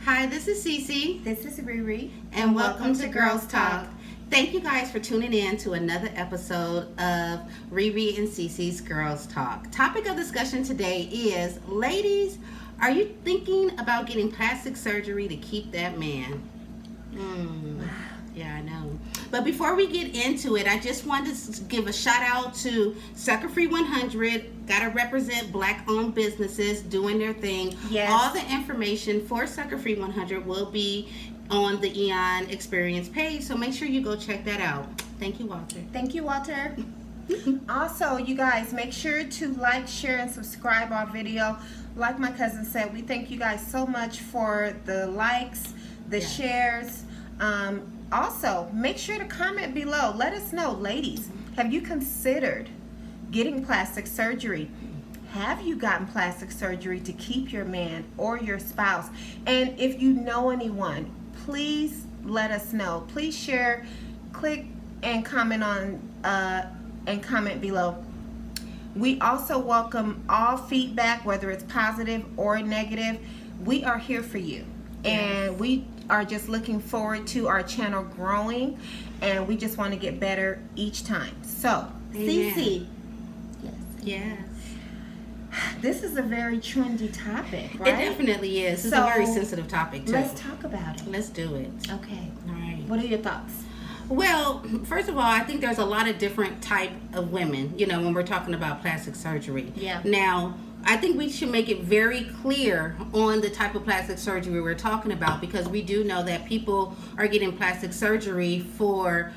Hi, this is CiCi. This is RiRi. And welcome to Girls Talk. Thank you guys for tuning in to another episode of RiRi and CiCi's Girls Talk. Topic of discussion today is, ladies, are you thinking about getting plastic surgery to keep that man? Yeah, I know. But before we get into it, I just wanted to give a shout out to Sucker Free 100. Gotta represent Black-owned businesses doing their thing. Yes. All the information for Sucker Free 100 will be on the Eon Experience page, so make sure you go check that out. Thank you, Walter. Thank you, Walter. Also, you guys, make sure to like, share, and subscribe our video. Like my cousin said, we thank you guys so much for the likes, the shares. Also, make sure to comment below. Let us know, ladies, have you considered getting plastic surgery? Have you gotten plastic surgery to keep your man or your spouse? And if you know anyone, please let us know. Please share, click, and comment below. We also welcome all feedback, whether it's positive or negative. We are here for you. And we are just looking forward to our channel growing, and we just want to get better each time. So, CiCi. Yes. This is a very trendy topic, right? It definitely is. It's a very sensitive topic, too. Let's talk about it. Let's do it. Okay. All right. What are your thoughts? Well, first of all, I think there's a lot of different type of women, when we're talking about plastic surgery. Yeah. Now, I think we should make it very clear on the type of plastic surgery we're talking about, because we do know that people are getting plastic surgery for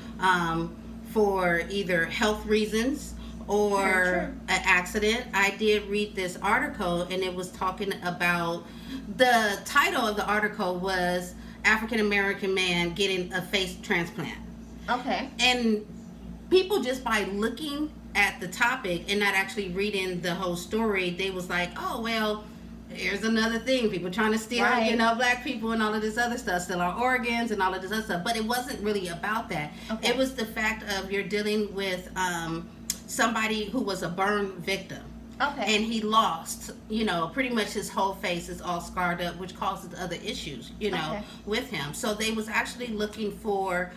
either health reasons or an accident. I did read this article, and it was talking about, the title of the article was African American Man Getting a Face Transplant. Okay. And people, just by looking at the topic and not actually reading the whole story, they was like, oh, well, here's another thing. People trying to steal, Black people and all of this other stuff, steal our organs and all of this other stuff. But it wasn't really about that. Okay. It was the fact of you're dealing with somebody who was a burn victim. Okay. And he lost, pretty much his whole face is all scarred up, which causes other issues, with him. So they was actually looking for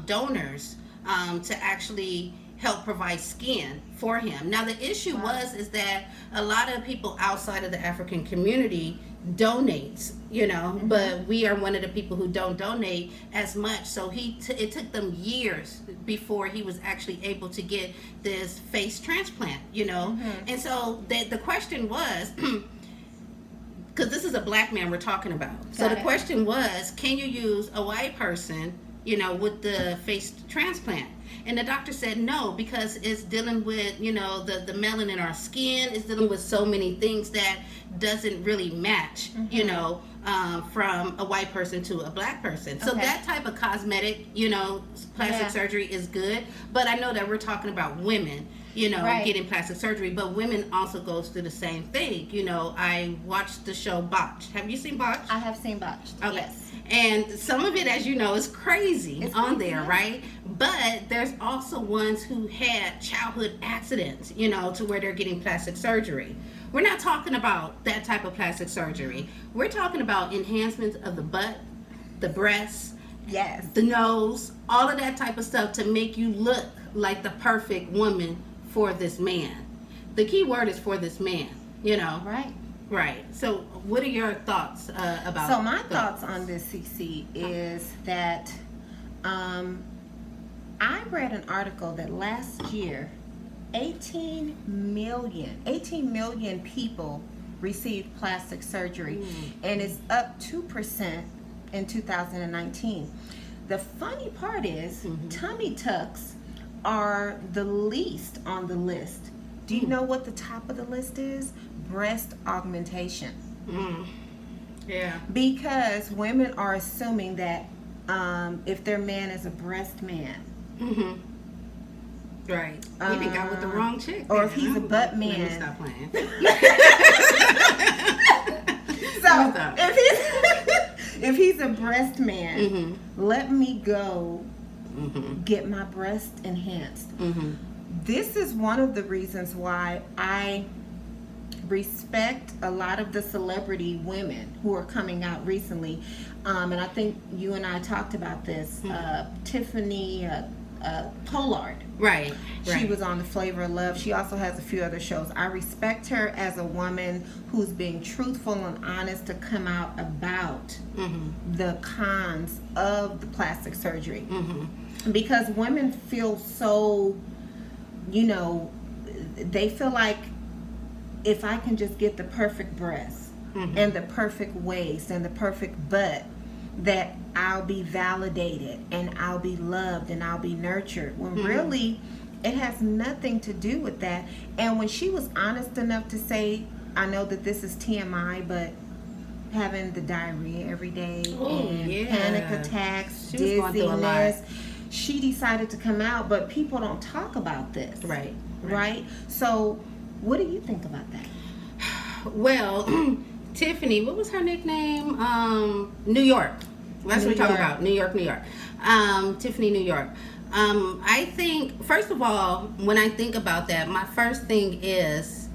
donors to actually help provide skin for him. Now the issue is that a lot of people outside of the African community donates, but we are one of the people who don't donate as much. So it took them years before he was actually able to get this face transplant, And so the question was, because this is a Black man we're talking about. So the question was, can you use a white person, with the face transplant? And the doctor said no, because it's dealing with, the melanin in our skin. It's dealing with so many things that doesn't really match, from a white person to a Black person. So that type of cosmetic, plastic surgery is good. But I know that we're talking about women, getting plastic surgery. But women also goes through the same thing. I watched the show Botched. Have you seen Botched? I have seen Botched. Okay. Yes. And some of it, as you know, is crazy on there, right? But there's also ones who had childhood accidents, to where they're getting plastic surgery. We're not talking about that type of plastic surgery. We're talking about enhancements of the butt, the breasts, the nose, all of that type of stuff to make you look like the perfect woman for this man. The key word is for this man, Right. So what are your thoughts about So my thoughts on this, CiCi, is that I read an article that last year 18 million people received plastic surgery, and it's up 2% in 2019. The funny part is tummy tucks are the least on the list. Do you know what the top of the list is? Breast augmentation. Yeah. Because women are assuming that if their man is a breast man. Right. We think I with the wrong chick. Or if he's a butt man. Let me stop playing. So if he's a breast man, let me go get my breast enhanced. This is one of the reasons why I respect a lot of the celebrity women who are coming out recently. And I think you and I talked about this. Tiffany Pollard. Right. She was on The Flavor of Love. She also has a few other shows. I respect her as a woman who's being truthful and honest to come out about the cons of the plastic surgery. Because women feel so, they feel like if I can just get the perfect breasts and the perfect waist and the perfect butt, that I'll be validated and I'll be loved and I'll be nurtured. When really it has nothing to do with that. And when she was honest enough to say, I know that this is TMI, but having the diarrhea every day and panic attacks, dizziness, she decided to come out, but people don't talk about this. Right? So what do you think about that? Well, Tiffany, what was her nickname? New York. That's what we're talking about. New York. Tiffany, New York. I think, first of all, when I think about that, my first thing is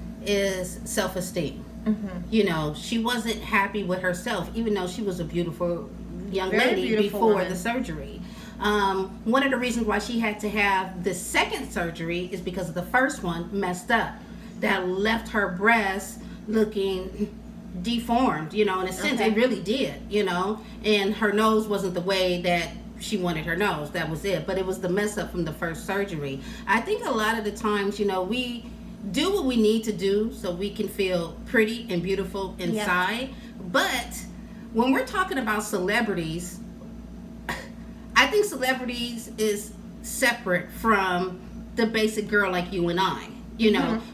self-esteem. She wasn't happy with herself, even though she was a beautiful young lady before the surgery. One of the reasons why she had to have the second surgery is because of the first one messed up. That left her breasts looking deformed, in a sense. It really did, and her nose wasn't the way that she wanted her nose. That was it. But it was the mess up from the first surgery. I think a lot of the times, we do what we need to do so we can feel pretty and beautiful inside. But when we're talking about celebrities, I think celebrities is separate from the basic girl like you and I.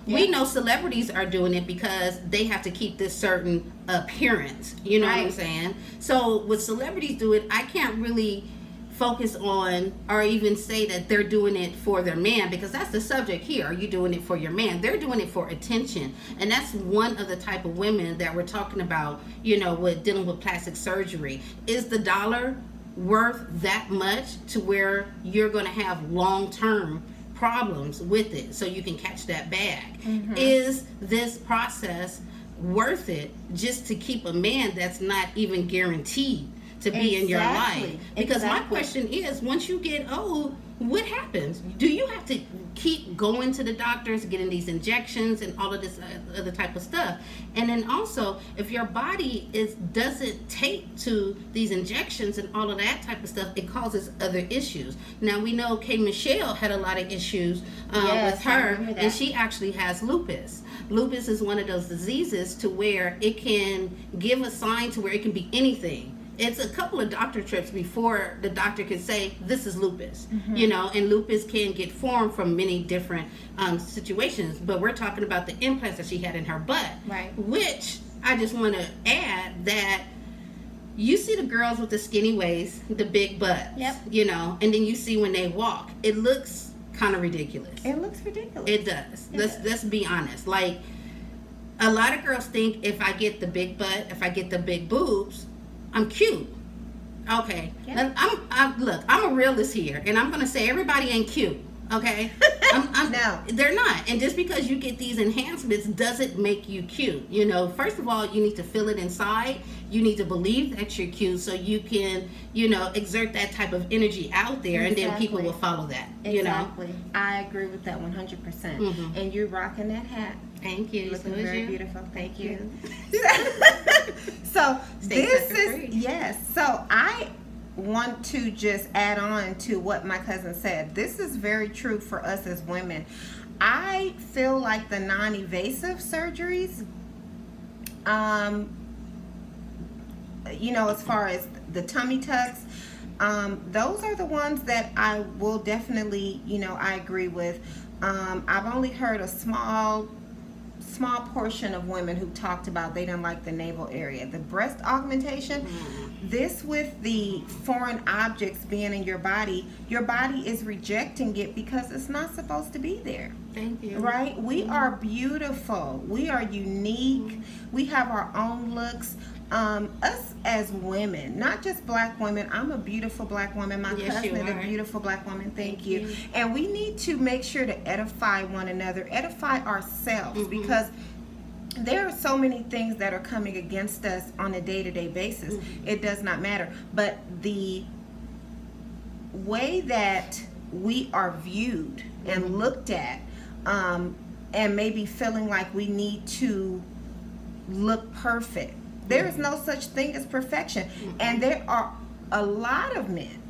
We know celebrities are doing it because they have to keep this certain appearance. You know what I'm saying? So with celebrities do it, I can't really focus on or even say that they're doing it for their man, because that's the subject here. Are you doing it for your man? They're doing it for attention. And that's one of the type of women that we're talking about, with dealing with plastic surgery. Is the dollar worth that much to where you're going to have long-term problems with it so you can catch that bag? Is this process worth it just to keep a man that's not even guaranteed to be in your life? Because my question is, once you get old, what happens? Do you have to keep going to the doctors, getting these injections and all of this other type of stuff? And then also, if your body doesn't take to these injections and all of that type of stuff, it causes other issues. Now we know K. Michelle had a lot of issues with her, and she actually has lupus. Lupus is one of those diseases to where it can give a sign to where it can be anything. It's a couple of doctor trips before the doctor can say this is lupus, and lupus can get formed from many different situations. But we're talking about the implants that she had in her butt, which I just want to add that you see the girls with the skinny waist, the big butts, and then you see when they walk, it looks kind of ridiculous. It looks ridiculous. It does. Let's be honest. Like, a lot of girls think if I get the big butt, if I get the big boobs, I'm cute. Okay. Look, I'm a realist here, and I'm gonna say everybody ain't cute. Okay. No, they're not. And just because you get these enhancements doesn't make you cute. First of all, you need to feel it inside. You need to believe that you're cute so you can, exert that type of energy out there, and then people will follow that. Exactly. I agree with that 100%. And you're rocking that hat. Thank you. Looking very beautiful. Thank you. So So I want to just add on to what my cousin said. This is very true for us as women. I feel like the non-invasive surgeries, as far as the tummy tucks, those are the ones that I will definitely, I agree with. I've only heard a small portion of women who talked about they didn't like the navel area. The breast augmentation, this with the foreign objects being in your body is rejecting it because it's not supposed to be there. Thank you. Right? We are beautiful. We are unique. We have our own looks. Us as women, not just black women. I'm a beautiful black woman. My cousin is a beautiful black woman. Thank you. And we need to make sure to edify one another, edify ourselves, because there are so many things that are coming against us on a day-to-day basis. It does not matter. But the way that we are viewed and looked at, and maybe feeling like we need to look perfect. There is no such thing as perfection. And there are a lot of men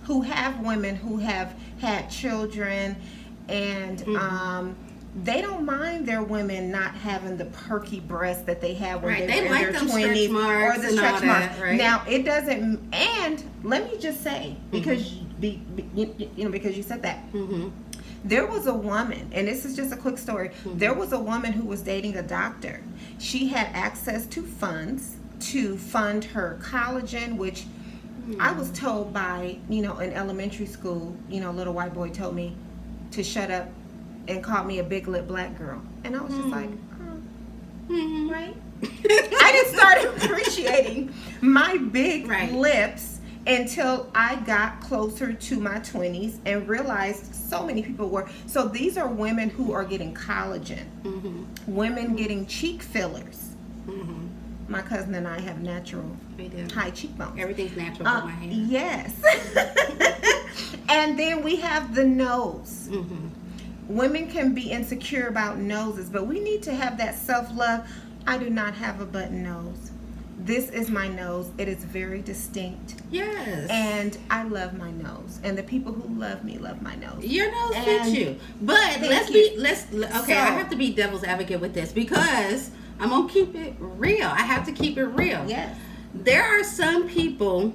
who have women who have had children, and they don't mind their women not having the perky breasts that they had when they were in their 20s, or the stretch marks. Right? Now, it doesn't, and let me just say, because because you said that, there was a woman, and this is just a quick story. There was a woman who was dating a doctor. She had access to funds to fund her collagen, which I was told by, in elementary school, a little white boy told me to shut up and called me a big lip black girl. And I was just like, right? I didn't start appreciating my big lips until I got closer to my 20s and realized so many people were. So these are women who are getting collagen, women getting cheek fillers. My cousin and I have natural high cheekbones. Everything's natural with my hair. Yes. And then we have the nose. Women can be insecure about noses, but we need to have that self-love. I do not have a button nose. This is my nose. It is very distinct. Yes. And I love my nose. And the people who love me love my nose. Your nose fits you. But I have to be devil's advocate with this, because I'm going to keep it real. I have to keep it real. Yes. There are some people,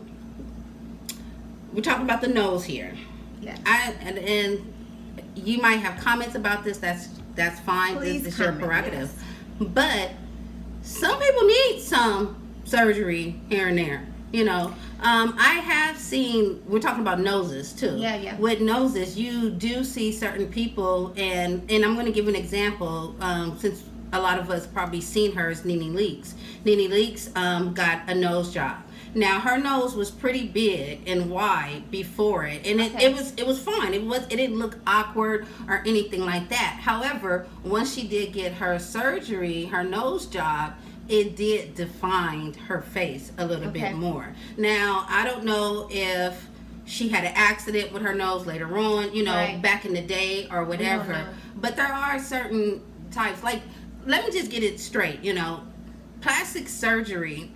we're talking about the nose here. Yes. And you might have comments about this. That's fine. Please this is your comment, prerogative. yes. But some people need some surgery here and there. I have seen, we're talking about noses too. Yeah. With noses, you do see certain people, and I'm going to give an example, since a lot of us probably seen her, is Nene Leakes. Nene Leakes got a nose job. Now her nose was pretty big and wide before it, and it was fine. It didn't look awkward or anything like that. However, once she did get her surgery, her nose job, it did define her face a little bit more. Now, I don't know if she had an accident with her nose later on, back in the day or whatever. But there are certain types, like, let me just get it straight, plastic surgery,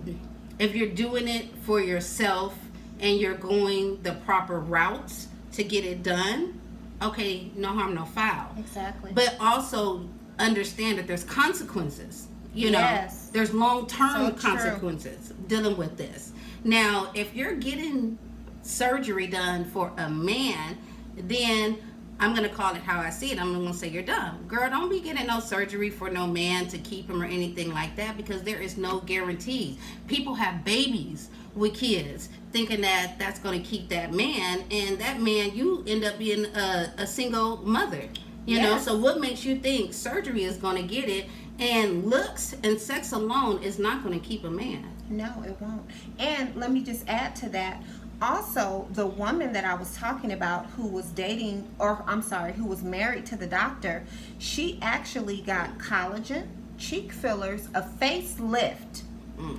if you're doing it for yourself and you're going the proper routes to get it done, okay, no harm, no foul. Exactly. But also understand that there's consequences. Yes. There's long-term So consequences dealing with this. Now, if you're getting surgery done for a man, then I'm going to call it how I see it. I'm going to say you're dumb. Girl, don't be getting no surgery for no man to keep him or anything like that, because there is no guarantees. People have babies with kids thinking that that's going to keep that man, and that man, you end up being a single mother. So what makes you think surgery is going to get it? And looks and sex alone is not going to keep a man. No, it won't. And let me just add to that. Also, the woman that I was talking about who was who was married to the doctor, she actually got collagen, cheek fillers, a facelift.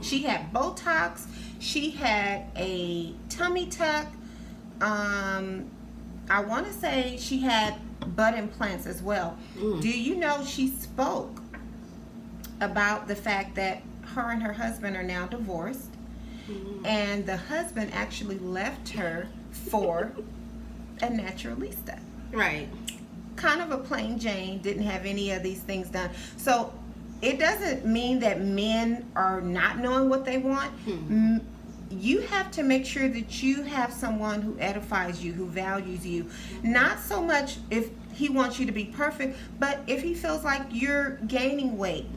She had Botox. She had a tummy tuck. I want to say she had butt implants as well. Do you know she spoke about the fact that her and her husband are now divorced? And the husband actually left her for a naturalista. Right. Kind of a plain Jane, didn't have any of these things done. So it doesn't mean that men are not knowing what they want. You have to make sure that you have someone who edifies you, who values you. Not so much if he wants you to be perfect, but if he feels like you're gaining weight,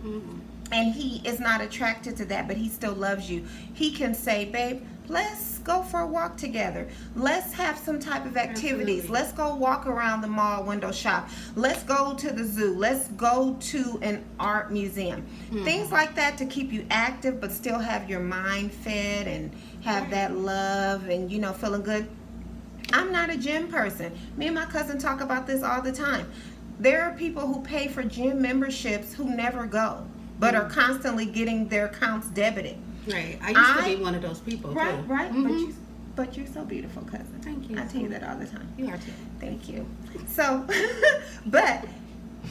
and he is not attracted to that, but he still loves you, he can say, babe, let's go for a walk together. Let's have some type of activities. Absolutely. Let's go walk around the mall window shop. Let's go to the zoo. Let's go to an art museum. Things like that to keep you active, but still have your mind fed and have that love and, feeling good. I'm not a gym person. Me and my cousin talk about this all the time. there are people who pay for gym memberships who never go, but are constantly getting their accounts debited. Right. I used to be one of those people, right, too. Right, but you're so beautiful, cousin. Thank you. I tell you that all the time. You are too. Thank you. So, but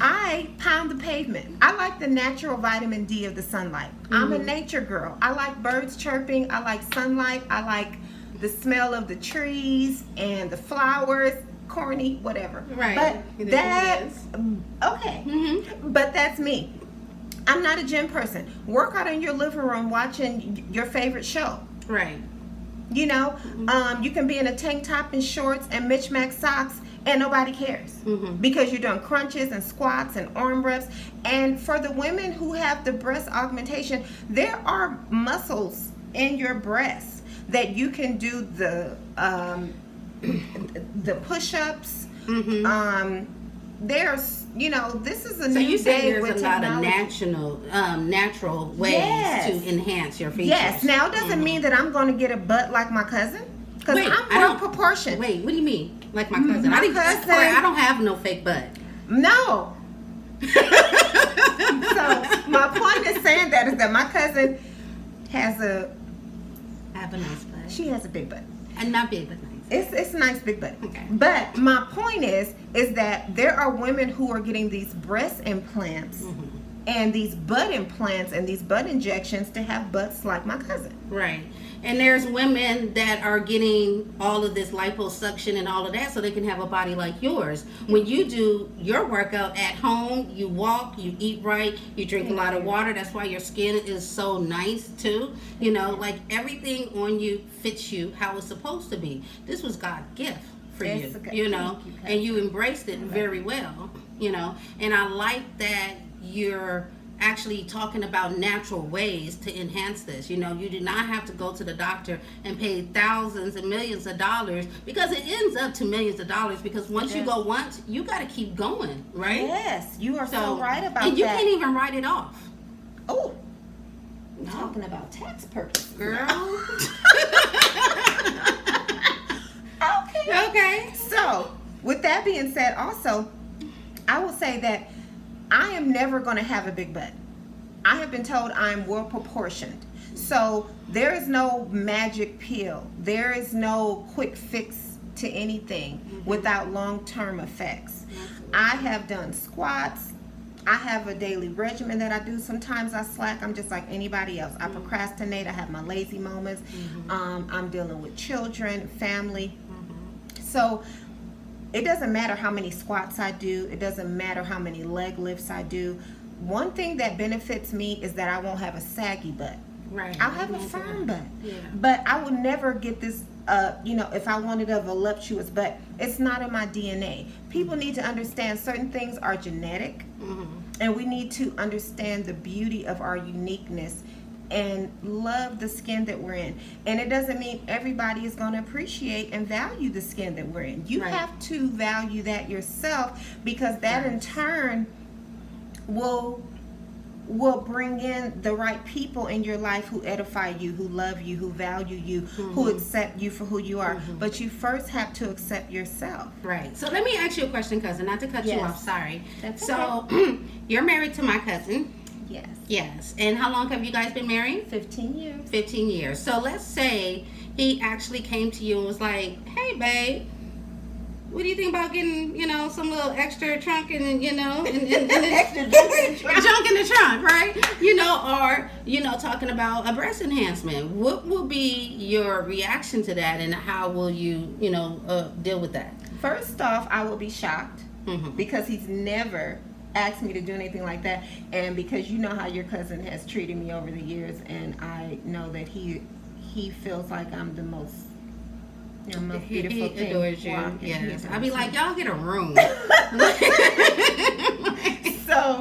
I pound the pavement. I like the natural vitamin D of the sunlight. I'm a nature girl. I like birds chirping. I like sunlight. I like the smell of the trees and the flowers. Corny, whatever. Right. But that, okay. But that's me. I'm not a gym person. Work out in your living room watching your favorite show. Right. You know, you can be in a tank top and shorts and mismatched socks and nobody cares because you're doing crunches and squats and arm reps. And for the women who have the breast augmentation, there are muscles in your breasts that you can do the push-ups. There's, you know, this is a new day with technology. So you say there's a lot of natural ways to enhance your features. Yes. Now, it doesn't mean that I'm going to get a butt like my cousin. Because I'm well proportioned. Wait, what do you mean? Like my cousin? I don't have no fake butt. No. So my point is saying that is that my cousin has I have a nice butt. She has a big butt. And not big, but nice. It's a nice big butt. Okay. But my point is that there are women who are getting these breast implants and these butt implants and these butt injections to have butts like my cousin. Right. And there's women that are getting all of this liposuction and all of that so they can have a body like yours. When you do your workout at home, you walk, you eat right, you drink a lot of water. That's why your skin is so nice too. You know, like everything on you fits you how it's supposed to be. This was God's gift for you, you know, and you embraced it very well, you know. And I like that you're actually talking about natural ways to enhance this. You know, you do not have to go to the doctor and pay thousands and millions of dollars, because it ends up to millions of dollars, because once you go once, you got to keep going, right? Yes, you are so right about that. And you can't even write it off. Oh, I'm talking about tax purposes, girl. Okay. So, with that being said, also, I will say that I am never going to have a big butt. I have been told I'm well proportioned. So there is no magic pill. There is no quick fix to anything without long-term effects. I have done squats. I have a daily regimen that I do. Sometimes I slack. I'm just like anybody else. I procrastinate. I have my lazy moments. I'm dealing with children, family. So it doesn't matter how many squats I do. It doesn't matter how many leg lifts I do. One thing that benefits me is that I won't have a saggy butt. Right. I'll have a firm butt. Yeah. But I will never get this, you know, if I wanted a voluptuous butt, it's not in my DNA. People need to understand certain things are genetic. And we need to understand the beauty of our uniqueness and love the skin that we're in. And it doesn't mean everybody is going to appreciate and value the skin that we're in. You have to value that yourself, because that in turn will bring in the right people in your life who edify you, who love you, who value you, who accept you for who you are. But you first have to accept yourself. Right. So let me ask you a question, cousin, not to cut you off, sorry. That's so you're married to my cousin. Yes. Yes. And how long have you guys been married? 15 years. 15 years. So let's say he actually came to you and was like, hey, babe, what do you think about getting, you know, some little extra trunk and, you know, and extra junk in the trunk, right? You know, or, you know, talking about a breast enhancement. What will be your reaction to that, and how will you, you know, deal with that? First off, I will be shocked because he's never asked me to do anything like that, and because you know how your cousin has treated me over the years, and I know that he feels like I'm the most, you know, most beautiful thing. He adores you. Yes. I'll be like, y'all get a room. So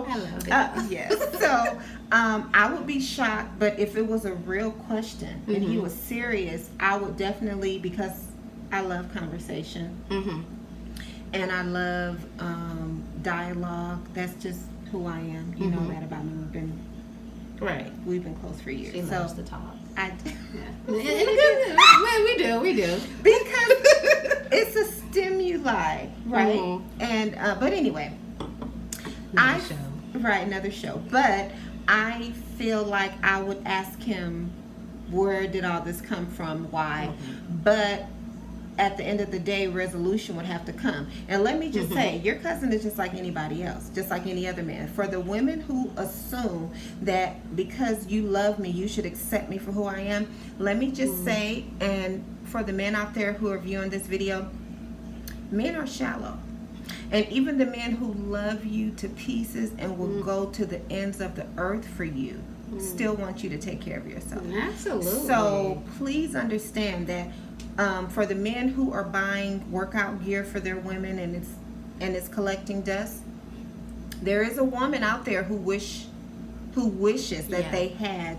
I love it. Yes. So I would be shocked, but if it was a real question and he was serious, I would definitely, because I love conversation. And I love dialogue. That's just who I am. You know that about me. We've been close for years. She loves to talk. I do. We do. Because it's a stimuli, right? And but anyway, Another show. But I feel like I would ask him, where did all this come from? Why? But at the end of the day, resolution would have to come. And let me just say, your cousin is just like anybody else, just like any other man. For the women who assume that because you love me, you should accept me for who I am, let me just say, and for the men out there who are viewing this video, men are shallow. And even the men who love you to pieces and will go to the ends of the earth for you still want you to take care of yourself. Absolutely. So please understand that for the men who are buying workout gear for their women and it's collecting dust, there is a woman out there who wishes that they had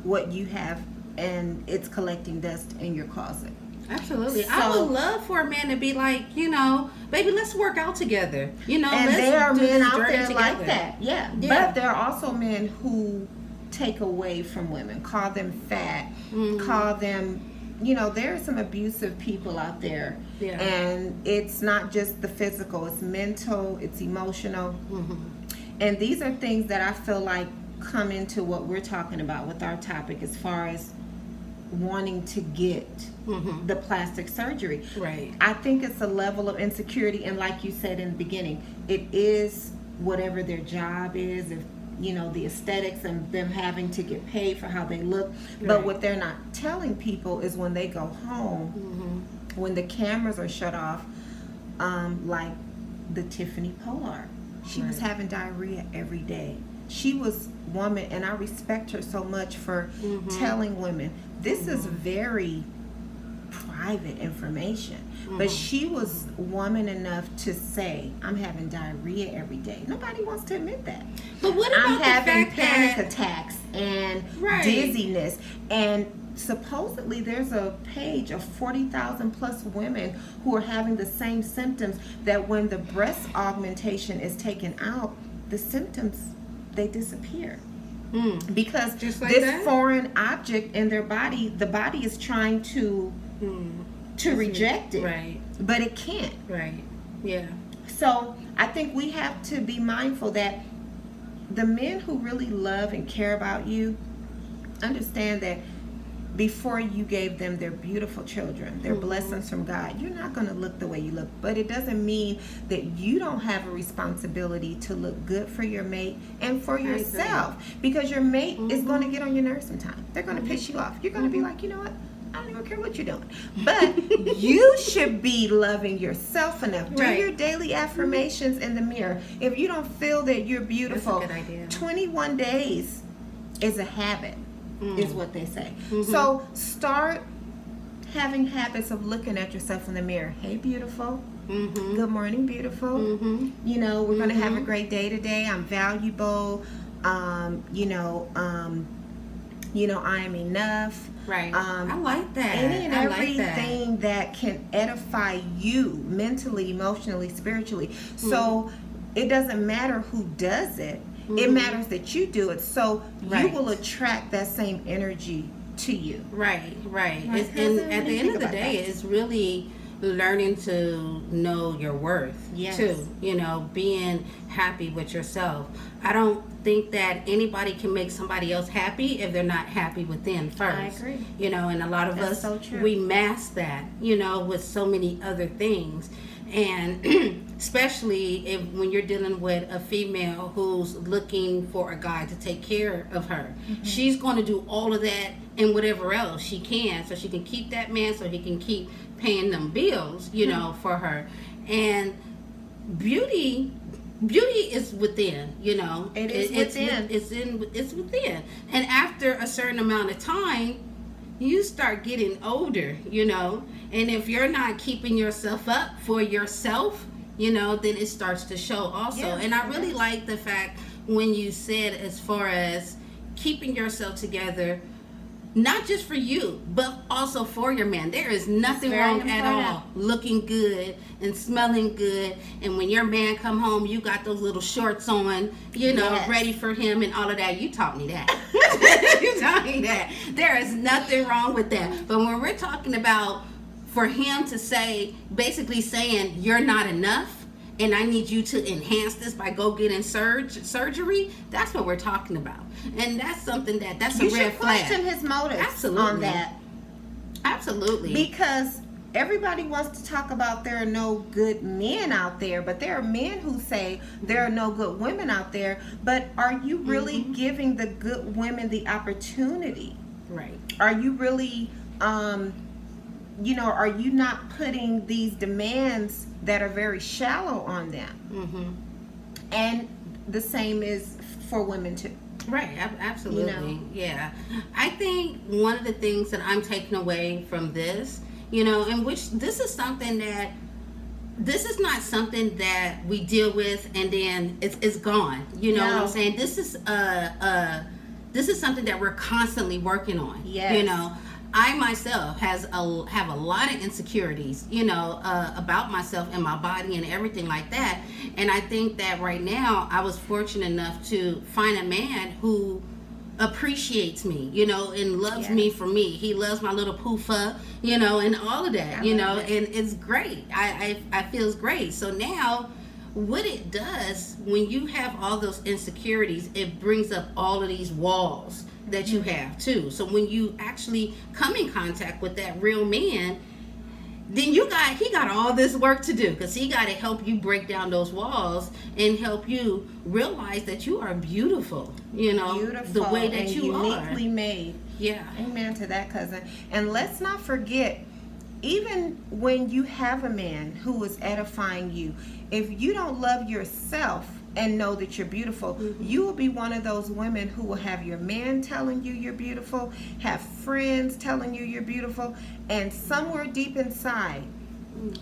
what you have, and it's collecting dust in your closet. Absolutely. So, I would love for a man to be like, you know, baby, let's work out together. You know, and let's there are do men this out journey there together. like that. Yeah. But there are also men who take away from women, call them fat, call them, you know, there are some abusive people out there. Yeah. And it's not just the physical, it's mental, it's emotional. And these are things that I feel like come into what we're talking about with our topic as far as wanting to get the plastic surgery. Right. I think it's a level of insecurity, and like you said in the beginning, it is whatever their job is, if you know, the aesthetics and them having to get paid for how they look. But what they're not telling people is when they go home, when the cameras are shut off, like the Tiffany Pollard, she was having diarrhea every day. She was woman, and I respect her so much for telling women this is very private information. But she was woman enough to say, I'm having diarrhea every day. Nobody wants to admit that. But what about I'm having the fact panic attacks and dizziness, and supposedly there's a page of 40,000 plus women who are having the same symptoms, that when the breast augmentation is taken out, the symptoms, they disappear. Because like this that? foreign object in their body, the body is trying to reject it, but it can't. So I think we have to be mindful that the men who really love and care about you understand that before you gave them their beautiful children, their blessings from God, you're not going to look the way you look. But it doesn't mean that you don't have a responsibility to look good for your mate and for yourself, because your mate is going to get on your nerves sometime. They're going to piss you off. You're going to be like, you know what? I don't even care what you're doing. But you should be loving yourself enough. Do your daily affirmations in the mirror. If you don't feel that you're beautiful, that's a good idea. 21 days is a habit, is what they say. So start having habits of looking at yourself in the mirror. Hey, beautiful. Good morning, beautiful. You know, we're going to have a great day today. I'm valuable. You know, I am enough. I like that. Any and everything that can edify you mentally, emotionally, spiritually. So it doesn't matter who does it. It matters that you do it. So you will attract that same energy to you. Right. And at the end of the day, it's really learning to know your worth too. You know, being happy with yourself. I don't think that anybody can make somebody else happy if they're not happy within first. I agree. You know, and a lot of us, we mask that, you know, with so many other things. And especially when you're dealing with a female who's looking for a guy to take care of her, she's going to do all of that and whatever else she can, so she can keep that man, so he can keep paying them bills, you know, for her. And beauty is within, you know. It's within. And after a certain amount of time, you start getting older, you know. And if you're not keeping yourself up for yourself, you know, then it starts to show also. And I really like the fact when you said, as far as keeping yourself together, not just for you, but also for your man. There is nothing wrong at all looking good and smelling good. And when your man come home, you got those little shorts on, you know, ready for him and all of that. You taught me that. You taught me that. There is nothing wrong with that. But when we're talking about for him to say, basically saying you're not enough, and I need you to enhance this by go getting surgery, that's what we're talking about. And that's something that's a red flag. You should question his motives Absolutely. on that. Absolutely. Because everybody wants to talk about there are no good men out there, but there are men who say there are no good women out there. But are you really giving the good women the opportunity? Right. Are you really, are you not putting these demands that are very shallow on them? And the same is for women too. Right, absolutely. Yeah. I think one of the things that I'm taking away from this, in which this is not something that we deal with and then it's gone. You know what I'm saying? This is something that we're constantly working on. Yes. I myself have a lot of insecurities, about myself and my body and everything like that. And I think that right now I was fortunate enough to find a man who appreciates me, and loves me for me. He loves my little poofa, and all of that, and it's great. I feels great. So now what it does when you have all those insecurities, it brings up all of these walls that you have too. So when you actually come in contact with that real man, then he got all this work to do, because he got to help you break down those walls and help you realize that you are beautiful, beautiful, the way that you uniquely are made. Yeah. Amen to that, cousin. And let's not forget, even when you have a man who is edifying you, if you don't love yourself and know that you're beautiful, you will be one of those women who will have your man telling you you're beautiful, have friends telling you you're beautiful, and somewhere deep inside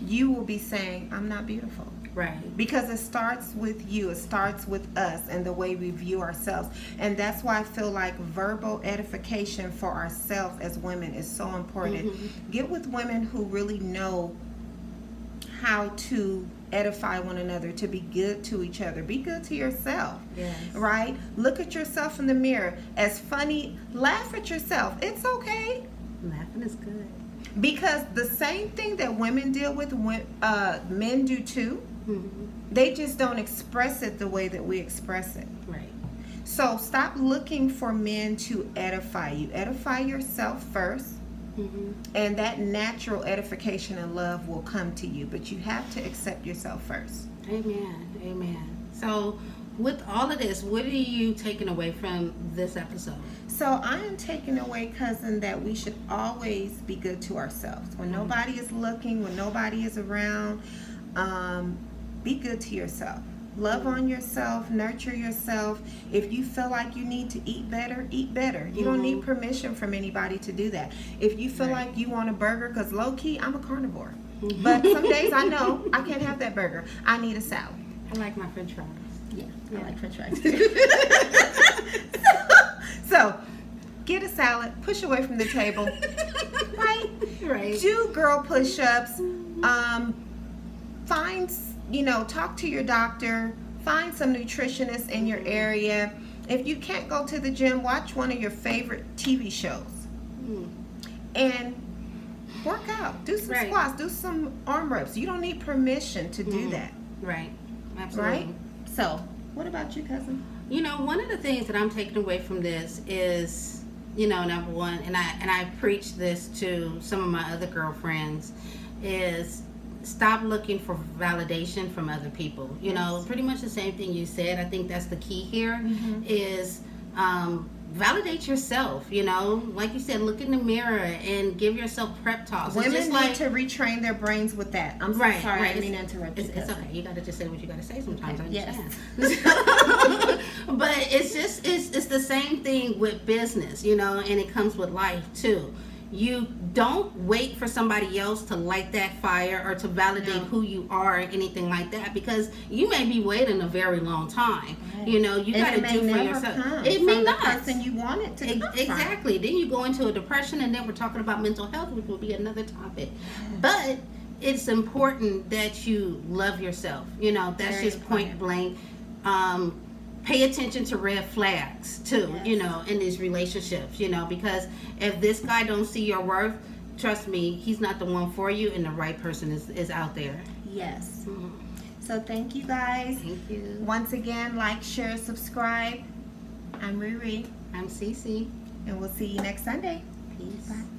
you will be saying, I'm not beautiful. Right. Because it starts with you. It starts with us and the way we view ourselves. And that's why I feel like verbal edification for ourselves as women is so important. Get with women who really know how to edify one another, to be good to each other. Be good to yourself. Yes. Right? Look at yourself in the mirror. As funny, laugh at yourself. It's okay. Laughing is good. Because the same thing that women deal with, men do too. They just don't express it the way that we express it. Right. So stop looking for men to edify you. Edify yourself first. And that natural edification and love will come to you. But you have to accept yourself first. Amen. So with all of this, what are you taking away from this episode? So I am taking away, cousin, that we should always be good to ourselves. When nobody is looking, when nobody is around, be good to yourself. Love on yourself, nurture yourself. If you feel like you need to eat better, eat better. You don't need permission from anybody to do that. If you feel like you want a burger, because low key, I'm a carnivore. But some days I know I can't have that burger. I need a salad. I like my french fries. Yeah. I like french fries. So, get a salad, push away from the table. Right? Do girl push-ups. Talk to your doctor. Find some nutritionists in your area. If you can't go to the gym, watch one of your favorite TV shows. And work out. Do some squats. Do some arm reps. You don't need permission to do that. Right. Absolutely. Right? So, what about you, cousin? One of the things that I'm taking away from this is, number one, and I preach this to some of my other girlfriends, is stop looking for validation from other people. Pretty much the same thing you said. I think that's the key here is validate yourself. Like you said, look in the mirror and give yourself prep talks. Women need to retrain their brains with that. I'm so sorry. I didn't mean to interrupt you. It's okay. You got to just say what you got to say sometimes. Okay. I understand. But it's the same thing with business, and it comes with life too. You don't wait for somebody else to light that fire or to validate who you are or anything like that, because you may be waiting a very long time. Right. You got to do for yourself. It may not. The person you want it to come exactly. from. Then you go into a depression, and then we're talking about mental health, which will be another topic. But it's important that you love yourself. That's Very just important. point blank. Pay attention to red flags too, in these relationships, because if this guy don't see your worth, trust me, he's not the one for you, and the right person is out there. Yes. So thank you guys. Thank you. Once again, like, share, subscribe. I'm RiRi. I'm CiCi. And we'll see you next Sunday. Peace. Bye.